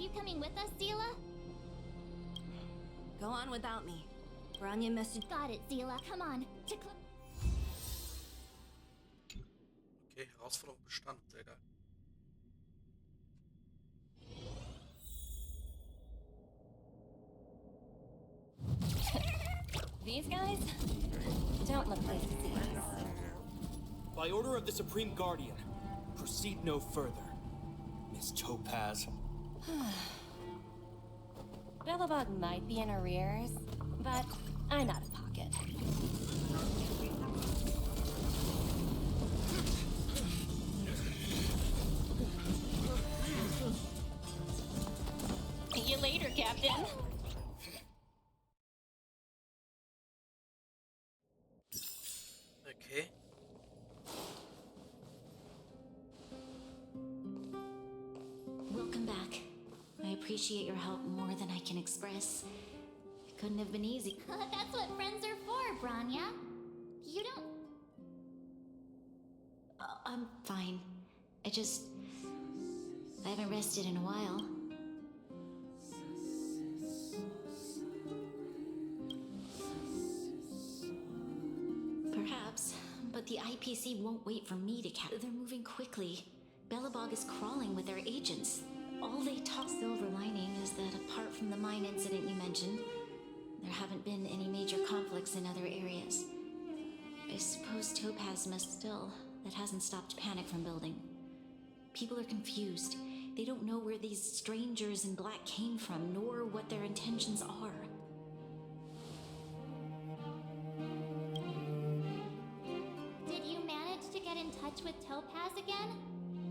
you coming with us, Zila? Go on without me. Bronya message. Got it, Zila. Come on. Okay, Herausforderung bestanden. Sehr geil. These guys don't look like thieves. By order of the Supreme Guardian, proceed no further, Miss Topaz. Bellabog might be in arrears, but I'm out of pocket. See you later, Captain. Okay. Welcome back. I appreciate your help more than I can express. It couldn't have been easy. That's what friends are for, Bronya. You don't... I'm fine. I haven't rested in a while. Perhaps, but the IPC won't wait for me to catch. They're moving quickly. Bellabog is crawling with their agents. All they talk. Silver lining is that apart from the mine incident you mentioned, there haven't been any major conflicts in other areas. I suppose Topaz must still. That hasn't stopped panic from building. People are confused. They don't know where these strangers in black came from, nor what their intentions are. Did you manage to get in touch with Topaz again?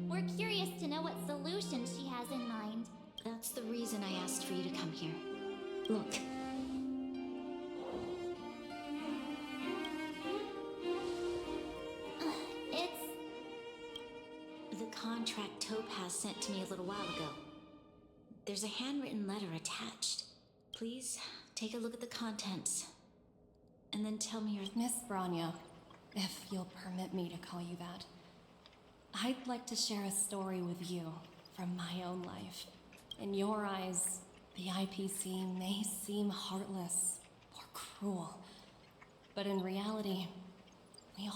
We're curious to know what solution she has in mind. That's the reason I asked for you to come here. Look. The contract Topaz sent to me a little while ago. There's a handwritten letter attached. Please, take a look at the contents. And then tell me your... Miss Bronya, if you'll permit me to call you that, I'd like to share a story with you from my own life. In your eyes, the IPC may seem heartless or cruel, but in reality,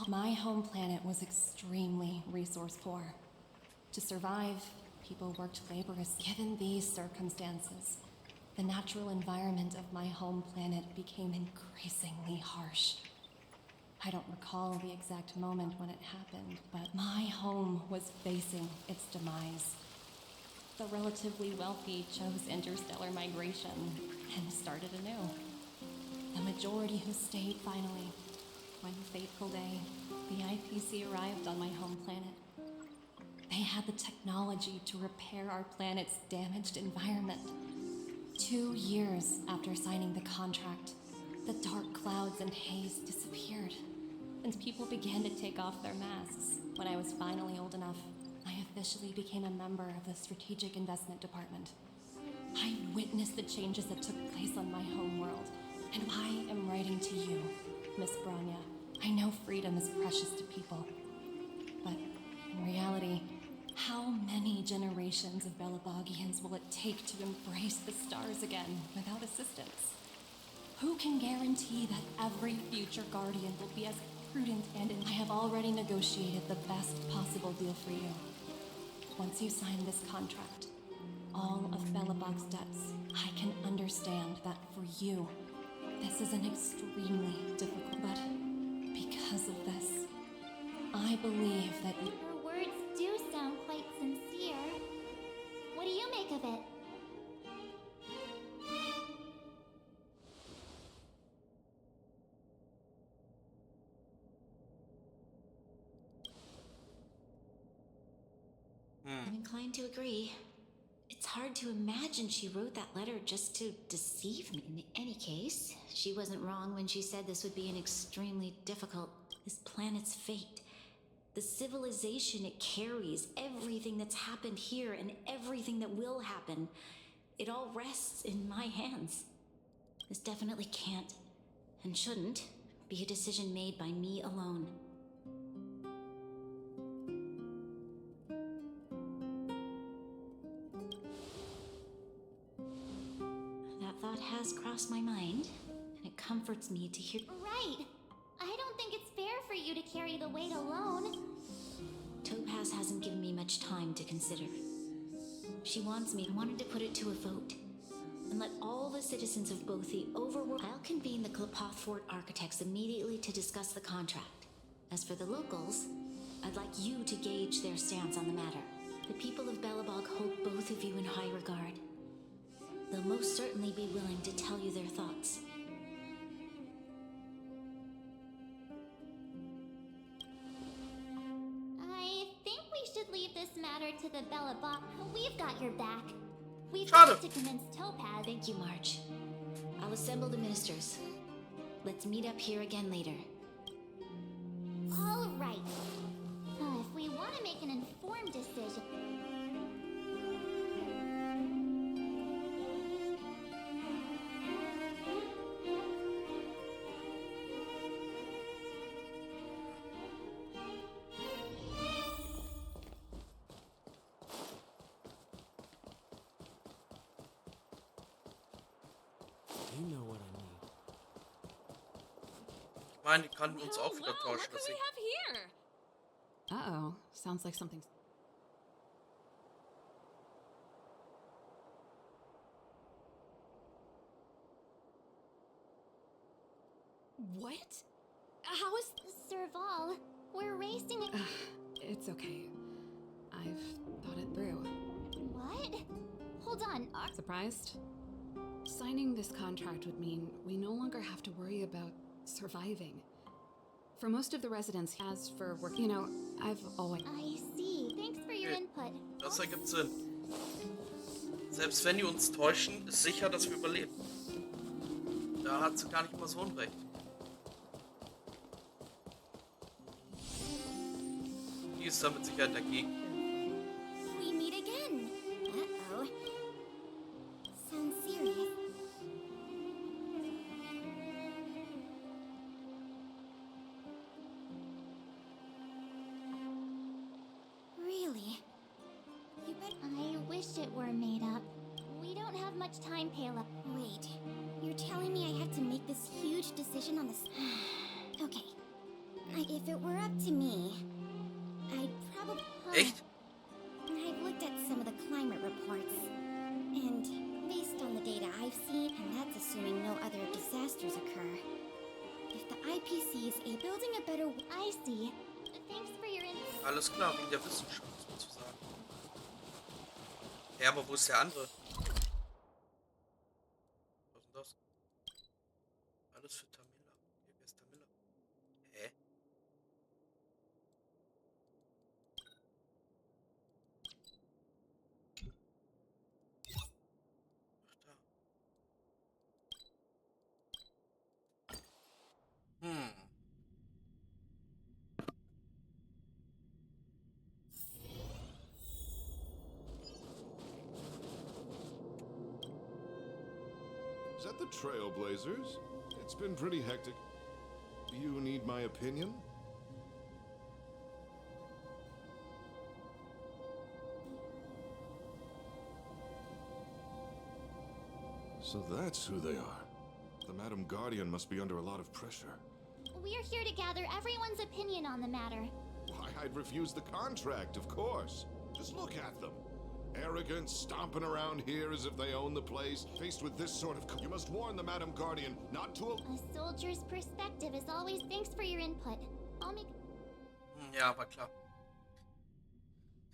my home planet was extremely resource poor. To survive, people worked laboriously. Given these circumstances, the natural environment of my home planet became increasingly harsh. I don't recall the exact moment when it happened, but my home was facing its demise. The relatively wealthy chose interstellar migration and started anew. The majority who stayed finally. One fateful day, the IPC arrived on my home planet. They had the technology to repair our planet's damaged environment. 2 years after signing the contract, the dark clouds and haze disappeared, and people began to take off their masks. When I was finally old enough, I officially became a member of the Strategic Investment Department. I witnessed the changes that took place on my home world, and I am writing to you, Miss Bronya. I know freedom is precious to people, but in reality, how many generations of Bellabogians will it take to embrace the stars again without assistance? Who can guarantee that every future guardian will be as prudent and I have already negotiated the best possible deal for you. Once you sign this contract, all of Bellabog's debts, I can understand that for you, this is an extremely difficult, but because of this, I believe that Her words do sound quite sincere. What do you make of it? I'm inclined to agree. It's hard to imagine she wrote that letter just to deceive me. In any case, she wasn't wrong when she said this would be an extremely difficult... This planet's fate. The civilization it carries, everything that's happened here and everything that will happen. It all rests in my hands. This definitely can't, and shouldn't, be a decision made by me alone. thought has crossed my mind, and it comforts me to hear. Right. I don't think it's fair for you to carry the weight alone. Topaz hasn't given me much time to consider. She wants me. I wanted to put it to a vote and let all the citizens of both the overworld. I'll convene the Klapoth Fort architects immediately to discuss the contract. As for the locals, I'd like you to gauge their stance on the matter. The people of Belobog hold both of you in high regard. They'll most certainly be willing to tell you their thoughts. I think we should leave this matter to the Belobog. We've got your back. We've Schade. got to convince Topaz. Thank you, March. I'll assemble the ministers. Let's meet up here again later. All right. If we want to make an informed decision. You know what I mean. Ich meine, die kannten uns auch wieder täuschen. What do we have here? Uh-oh. Sounds like something... What? How is... Serval, we're racing a... It's okay. I've thought it through. What? Hold on. Surprised? Signing this contract would mean we no longer have to worry about surviving. For most of the residents, as for work, you know, I've always... I see. Thanks for your input. Das ergibt Sinn. Selbst wenn die uns täuschen, ist sicher, dass wir überleben. Da hat sie gar nicht mal so unrecht. Die ist da mit Sicherheit dagegen. We meet again. Uh-oh. Sounds serious. Really? You bet. I wish it were made up. We don't have much time, Pela. Wait. You're telling me I have to make this huge decision on this... Okay. If it were up to me, I'd probably... Echt? I've looked at some of the climate reports, and based on the data I've seen, and that's assuming no other disasters occur, if the IPC is building a better... I see. Thanks for your input. Alles klar, wegen der Wissenschaft sozusagen. Ja, aber wo ist der andere? Was ist denn das? Alles für Tamila. Wer ist Tamila? Hä? Ach, da. Is that the Trailblazers? It's been pretty hectic. Do you need my opinion? So that's who they are. The Madam Guardian must be under a lot of pressure. We're here to gather everyone's opinion on the matter. Why, I'd refuse the contract, of course. Just look at them. Arrogant, stomping around here as if they own the place. Faced with this sort of... You must warn the Madam Guardian not to... A soldier's perspective is always... Thanks for your input. I'll make... Ja, aber klar.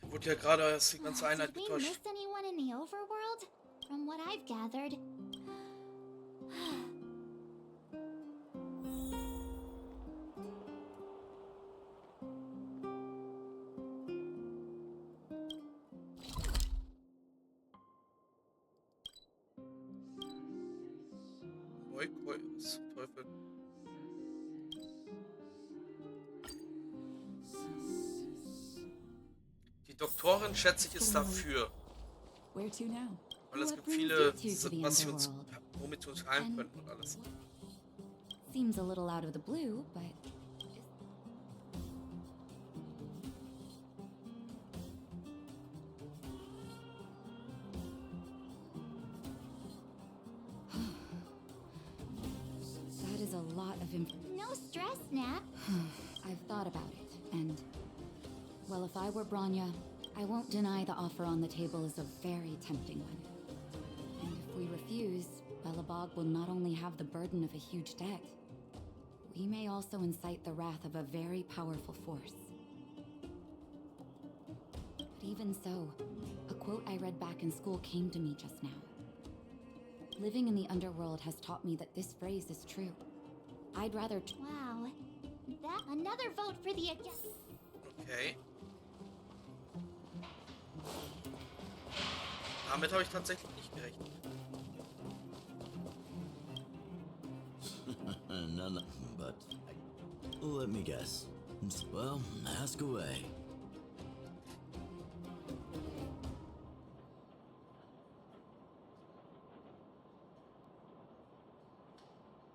Da wurde ja gerade erst die ganze Einheit Did we getäuscht. miss anyone in the overworld? From what I've gathered... Was zum Teufel? Die Doktorin, schätze ich, ist dafür. Where to now? Weil es What gibt brings viele, you two to the was wir uns, underworld? womit wir uns heilen könnten und alles. Seems a little out of the blue, but... No stress, Nat. I've thought about it, and... Well, if I were Branya, I won't deny the offer on the table is a very tempting one. And if we refuse, Belobog will not only have the burden of a huge debt, we may also incite the wrath of a very powerful force. But even so, a quote I read back in school came to me just now. Living in the underworld has taught me that this phrase is true. I'd rather... Wow. That another vote for the against. Okay. Damit habe ich tatsächlich nicht gerechnet. None, but let me guess. Well, ask away.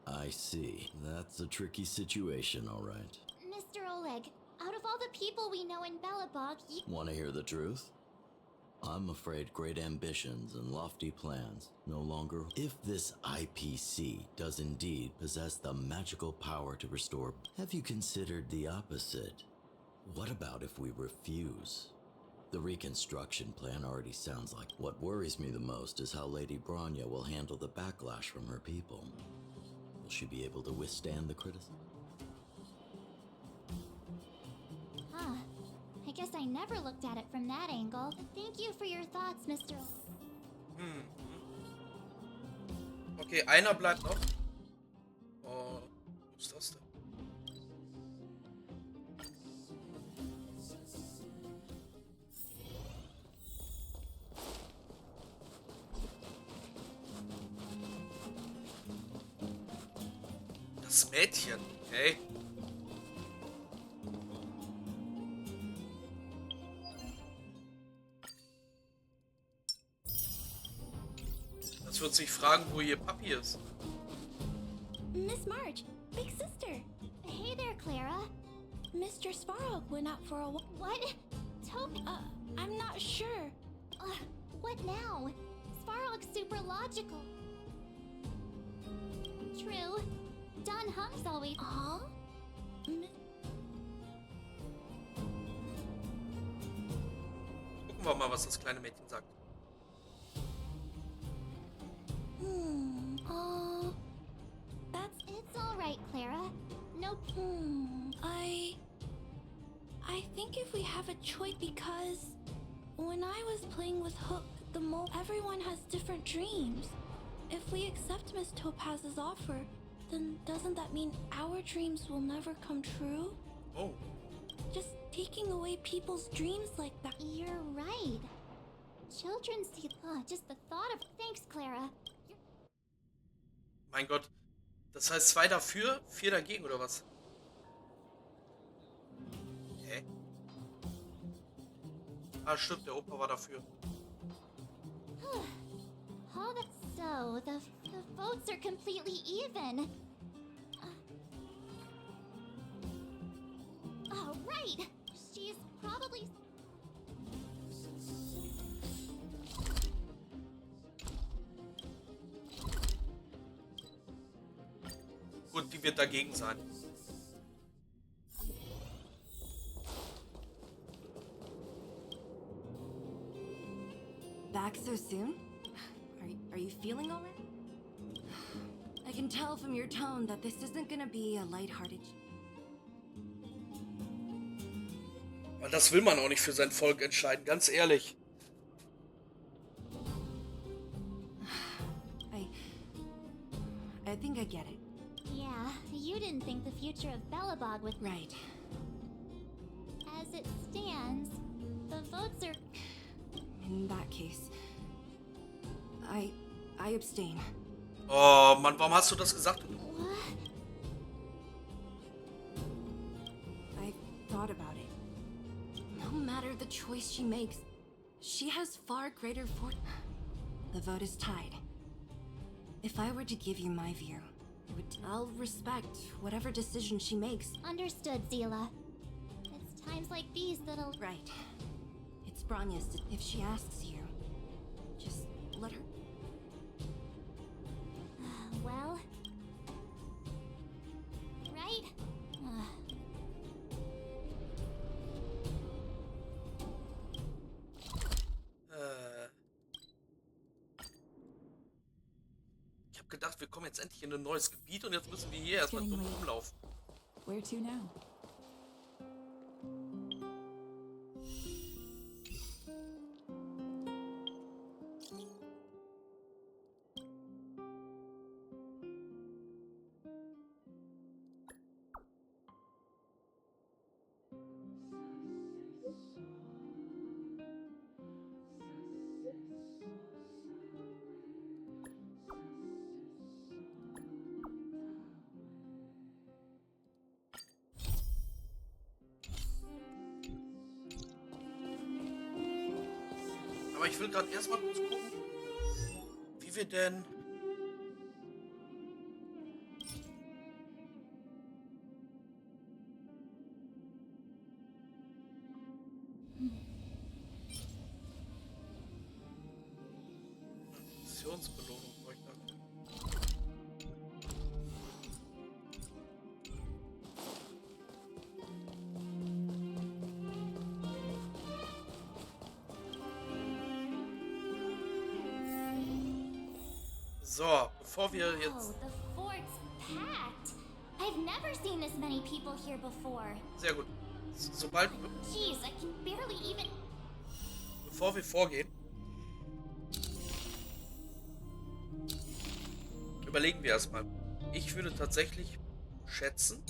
I see. That's a tricky situation, all right. Mr. Oleg, out of all the people we know in Belobog, you... Want to hear the truth? I'm afraid great ambitions and lofty plans no longer... If this IPC does indeed possess the magical power to restore... Have you considered the opposite? What about if we refuse? The reconstruction plan already sounds like... What worries me the most is how Lady Branya will handle the backlash from her people. Will she be able to withstand the criticism? Huh. I guess I never looked at it from that angle. Thank you for your thoughts, Mr. Okay, einer bleibt noch. Oh, was ist das denn? Das Mädchen, okay. Das wird sich fragen, wo ihr Papi ist. Miss March, big sister. Hey there, Clara. Mr. Svarog went out for a walk. What? Toby? I'm not sure. What now? Svarog's super logical. True. Don Hung's always... Huh? Gucken wir mal, was das kleine Mädchen sagt. That's... It's alright, Clara. No... I think if we have a choice, because when I was playing with Hook, the mole, everyone has different dreams. If we accept Miss Topaz's offer, then doesn't that mean our dreams will never come true? Oh. Just taking away people's dreams like that. You're right. Children see... just the thought of... Thanks, Clara. Mein Gott. Das heißt 2 dafür, 4 dagegen, oder was? Hä? Ah, stimmt, der Opa war dafür. Oh, that's so. The votes are completely even. Oh, right. She's probably... Gut, die wird dagegen sein. Back so soon? Are you feeling all right? I can tell from your tone that this isn't gonna be a lighthearted... Weil das will man auch nicht für sein Volk entscheiden, ganz ehrlich. I think I get it. Yeah, you didn't think the future of Belobog would... Right. As it stands, the votes are... In that case, I abstain. Oh Mann, warum hast du das gesagt? What? I thought about it. No matter the choice she makes, she has far greater The vote is tied. If I were to give you my view, I'll respect whatever decision she makes. Understood, Zila. It's times like these that'll... Right. It's Branya's. If she asks you, just let her... Well... Right? habe gedacht, wir kommen jetzt endlich in ein neues Gebiet und jetzt müssen wir hier erstmal dumm rumlaufen. Where to now? Aber ich will gerade erstmal kurz gucken, wie wir denn... Missionsbelohnung brauche ich dafür. So, bevor wir Oh, jetzt... the fort's packed. I've never seen this many people here before. Sehr gut. Sobald... Jeez, I can barely even... Bevor wir vorgehen, überlegen wir erstmal. Ich würde tatsächlich schätzen.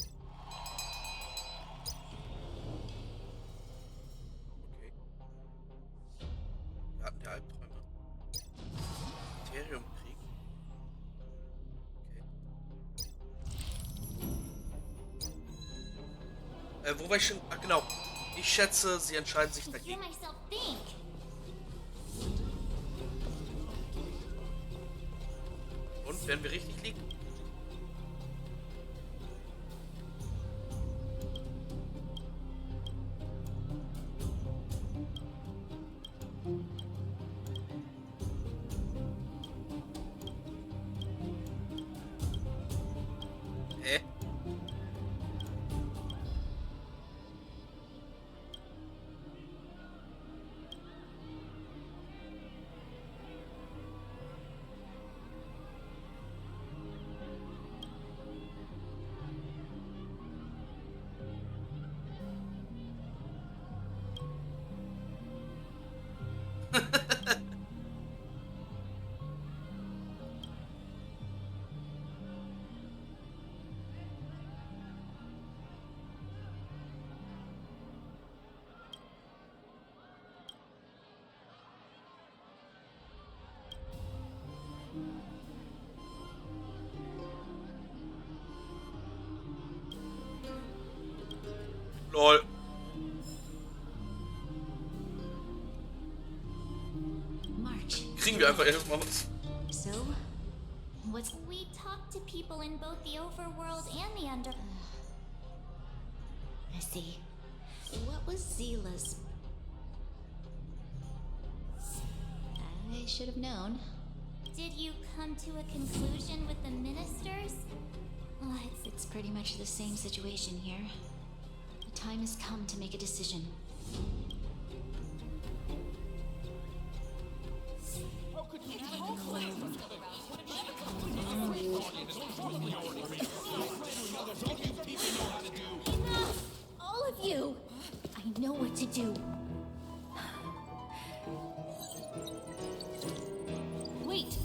Okay. Wir hatten ja Albträume. Imperiumkrieg. Okay. Wo war ich schon? Ah, genau. Ich schätze, sie entscheiden sich I can hear dagegen. myself think. Und werden wir richtig liegen? Hä? Lol. March. Kriegen wir einfach erstmal was. So, what's... We talked to people in both the overworld and the under... I see. What was Zila's... I should have known. Did you come to a conclusion with the ministers? Well, it's pretty much the same situation here. The time has come to make a decision. Enough! All of you! I know what to do. Wait!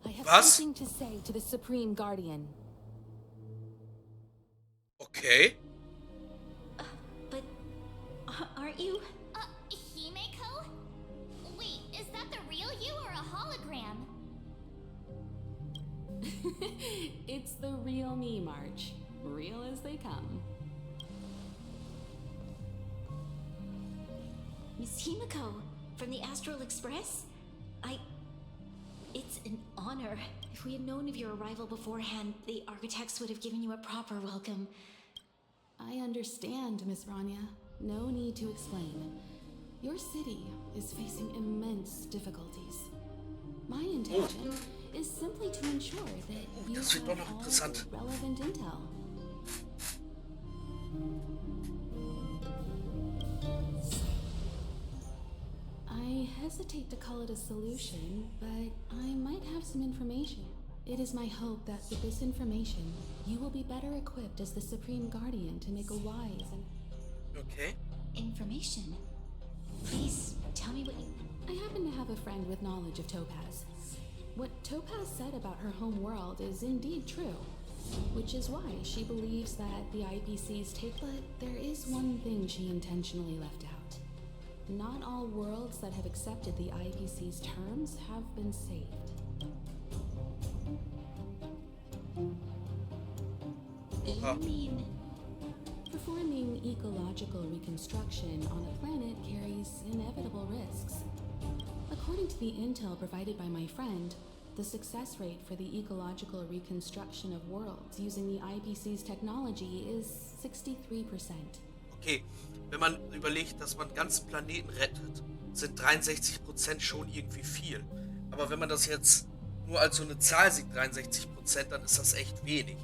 I have Was? something to say to the Supreme Guardian. Okay. But aren't you? Himeko? Wait, is that the real you or a hologram? It's the real me, March. Real as they come. Miss Himiko from the Astral Express? It's an honor. If we had known of your arrival beforehand, the architects would have given you a proper welcome. I understand, Miss Rania. No need to explain. Your city is facing immense difficulties. My intention is simply to ensure that you Das wird doch have noch all interessant. relevant intel. I hesitate to call it a solution, but I might have some information. It is my hope that with this information, you will be better equipped as the Supreme Guardian to make a wise and... Okay. Information? Please, tell me what you... I happen to have a friend with knowledge of Topaz. What Topaz said about her home world is indeed true, which is why she believes that the IPCs take... But there is one thing she intentionally left out. Not all worlds that have accepted the IPC's terms have been saved. You mean... Performing ecological reconstruction on a planet carries inevitable risks. According to the intel provided by my friend, the success rate for the ecological reconstruction of worlds using the IPC's technology is 63%. Okay, wenn man überlegt, dass man einen ganzen Planeten rettet, sind 63% schon irgendwie viel. Aber wenn man das jetzt nur als so eine Zahl sieht, 63%, dann ist das echt wenig.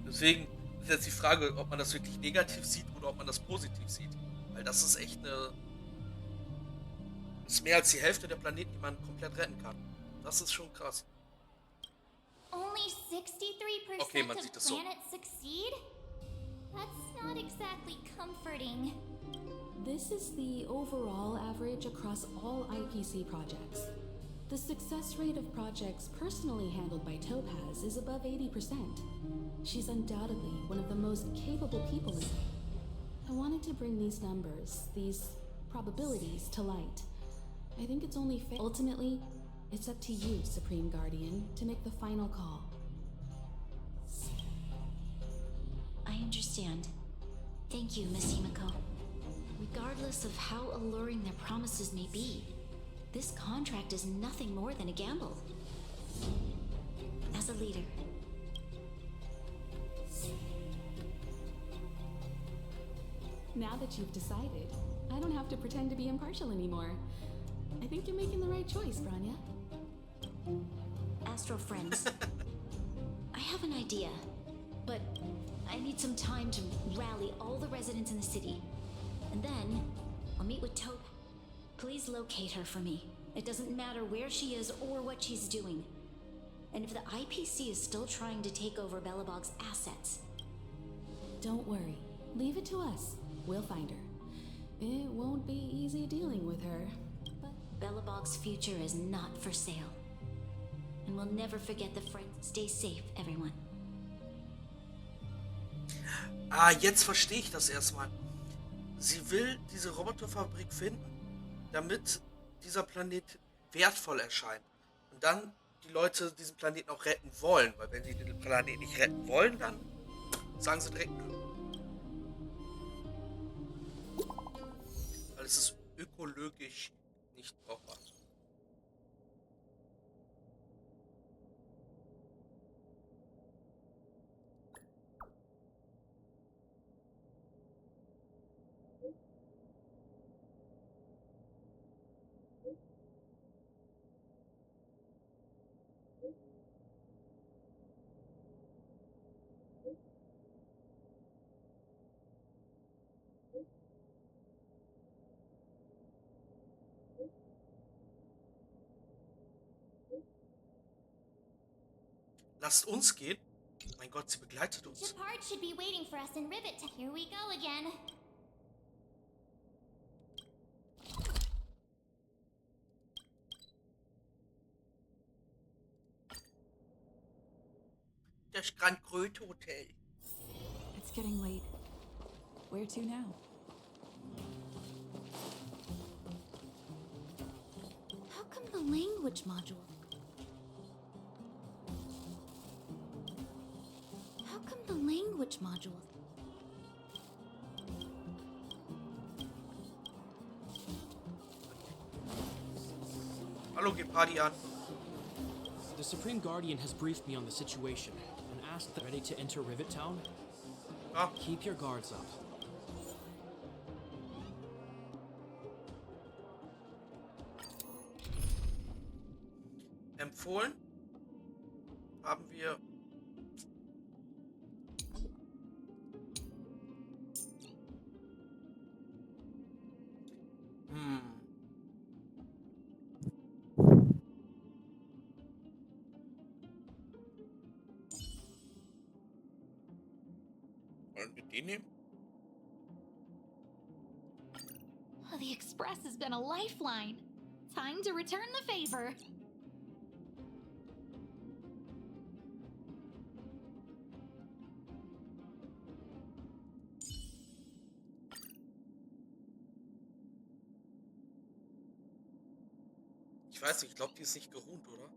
Deswegen ist jetzt die Frage, ob man das wirklich negativ sieht oder ob man das positiv sieht. Weil das ist echt eine... Das ist mehr als die Hälfte der Planeten, die man komplett retten kann. Das ist schon krass. Only 63% Okay, man sieht of es so. planets succeed? That's not exactly comforting. This is the overall average across all IPC projects. The success rate of projects personally handled by Topaz is above 80%. She's undoubtedly one of the most capable people in... I wanted to bring these numbers, these probabilities, to light. I think it's only fair. Ultimately, it's up to you, Supreme Guardian, to make the final call. I understand. Thank you, Miss Himiko. Regardless of how alluring their promises may be, this contract is nothing more than a gamble. As a leader, Now that you've decided, I don't have to pretend to be impartial anymore. I think you're making the right choice, Branya. Astro friends, I have an idea, but I need some time to rally all the residents in the city. And then I'll meet with Taupe. Please locate her for me. It doesn't matter where she is or what she's doing. And if the IPC is still trying to take over Belobog's assets... Don't worry. Leave it to us. We'll find her. It won't be easy dealing with her, but... Belobog's future is not for sale. And we'll never forget the friends. Stay safe, everyone. Ah, jetzt verstehe ich das erstmal. Sie will diese Roboterfabrik finden, damit dieser Planet wertvoll erscheint. Und dann die Leute diesen Planeten auch retten wollen. Weil wenn sie den Planeten nicht retten wollen, dann sagen sie direkt nö. Weil es ist ökologisch nicht brauchbar. Lasst uns gehen. Mein Gott, sie begleitet uns. Shepard should be waiting for us in Rivet. Here we go again. Das Grand Kröte Hotel. It's getting late. Where to now? How come the language module? How come the language module? Hallo, Gepardian. The Supreme Guardian has briefed me on the situation and asked that ready to enter Rivet Town. Ah. Keep your guards up. Empfohlen haben wir Wollen wir die nehmen? Oh, the Express has been a lifeline. Time to return the favor. Ich weiß nicht, ich glaube, die ist nicht geruht, oder?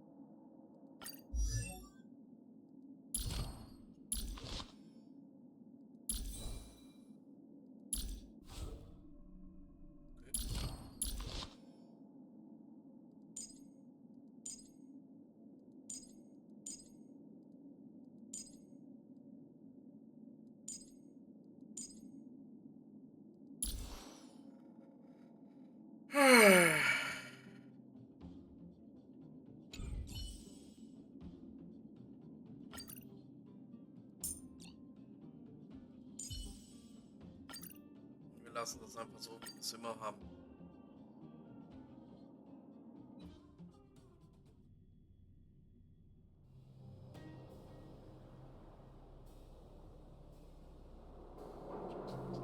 Wir lassen das einfach so, wie wir es immer haben.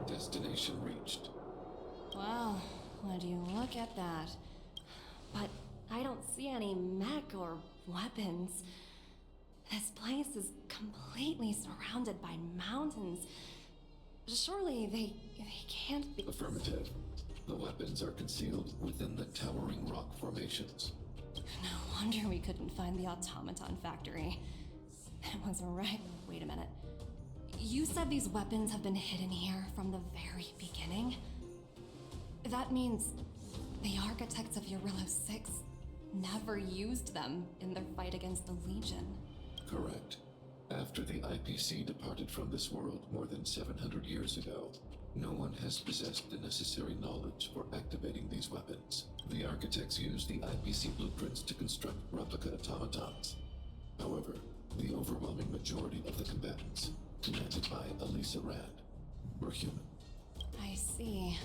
Destination reached. Wow, would you look at that? But I don't see any mech or weapons. This place is completely surrounded by mountains. Surely they can't be. Affirmative. The weapons are concealed within the towering rock formations. No wonder we couldn't find the automaton factory. It was right. Wait a minute. You said these weapons have been hidden here from the very beginning? That means the architects of Eurillo 6 never used them in their fight against the Legion. Correct. After the IPC departed from this world more than 700 years ago, no one has possessed the necessary knowledge for activating these weapons. The architects used the IPC blueprints to construct replica automatons. However, the overwhelming majority of the combatants, commanded by Elisa Rand, were human. I see.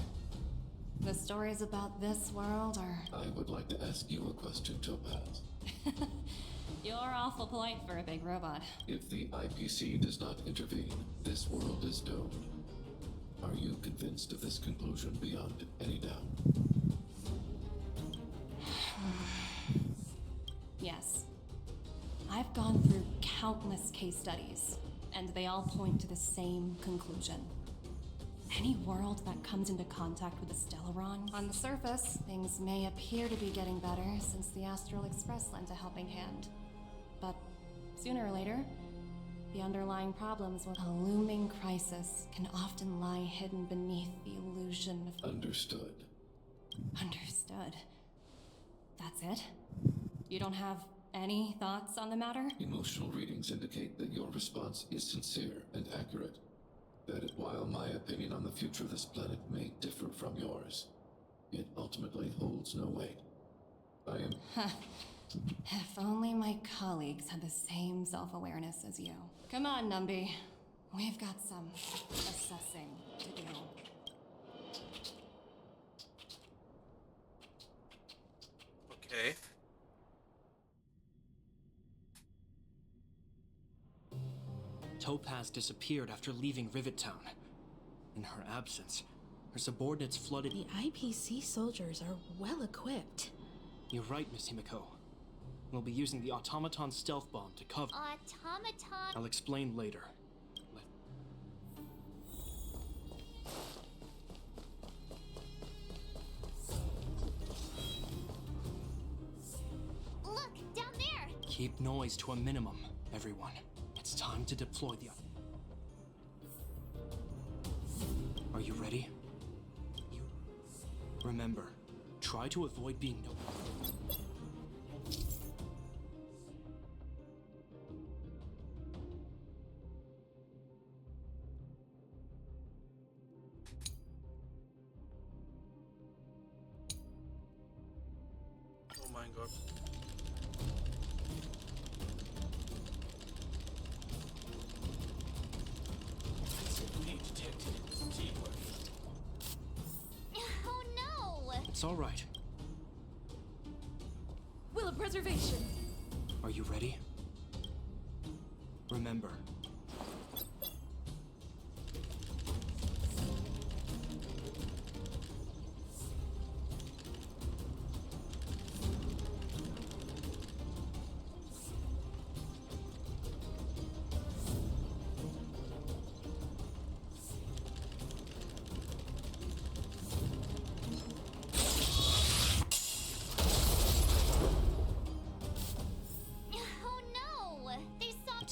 The stories about this world are... I would like to ask you a question, Topaz. You're awful polite for a big robot. If the IPC does not intervene, this world is doomed. Are you convinced of this conclusion beyond any doubt? Yes. I've gone through countless case studies, and they all point to the same conclusion. Any world that comes into contact with a Stellaron, on the surface, things may appear to be getting better since the Astral Express lent a helping hand. But sooner or later, the underlying problems with a looming crisis can often lie hidden beneath the illusion of... Understood. Understood. That's it? You don't have any thoughts on the matter? Emotional readings indicate that your response is sincere and accurate. That while my opinion on the future of this planet may differ from yours, it ultimately holds no weight. I am... If only my colleagues had the same self-awareness as you. Come on, Numby. We've got some assessing to do. Okay. Topaz disappeared after leaving Rivet Town. In her absence, her subordinates flooded... The IPC soldiers are well equipped. You're right, Miss Himiko. We'll be using the automaton stealth bomb to cover... Automaton... I'll explain later. Look, down there! Keep noise to a minimum, everyone. It's time to deploy the... Are you ready? Remember, try to avoid being Oh mein Gott. Oh no! It's all right. Will of preservation. Are you ready? Remember,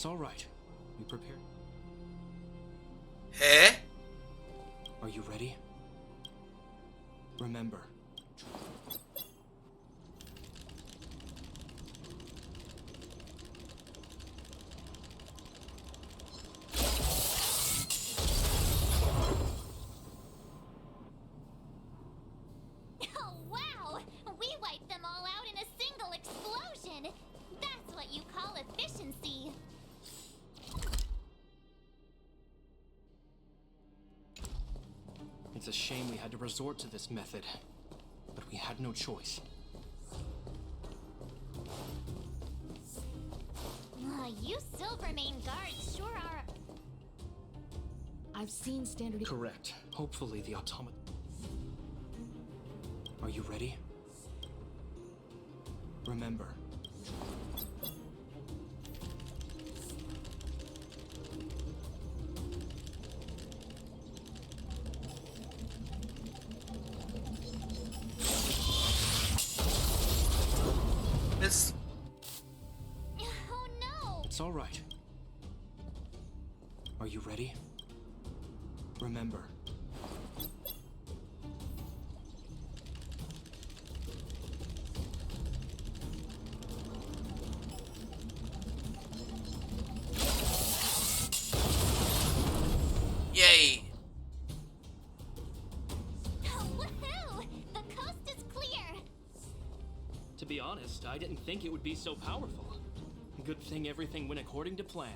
It's all right. We prepared. Hä? Are you ready? Remember. Oh, wow! We wiped them all out in a single explosion! That's what you call efficiency! It's a shame we had to resort to this method, but we had no choice. You Silvermane guards sure are... I've seen standard... Correct. Hopefully the automaton... Are you ready? Remember. Mist. Oh no! It's all right. Are you ready? Remember. Yay! Woohoo! The coast is clear! To be honest, I didn't think it would be so powerful. Good thing everything went according to plan.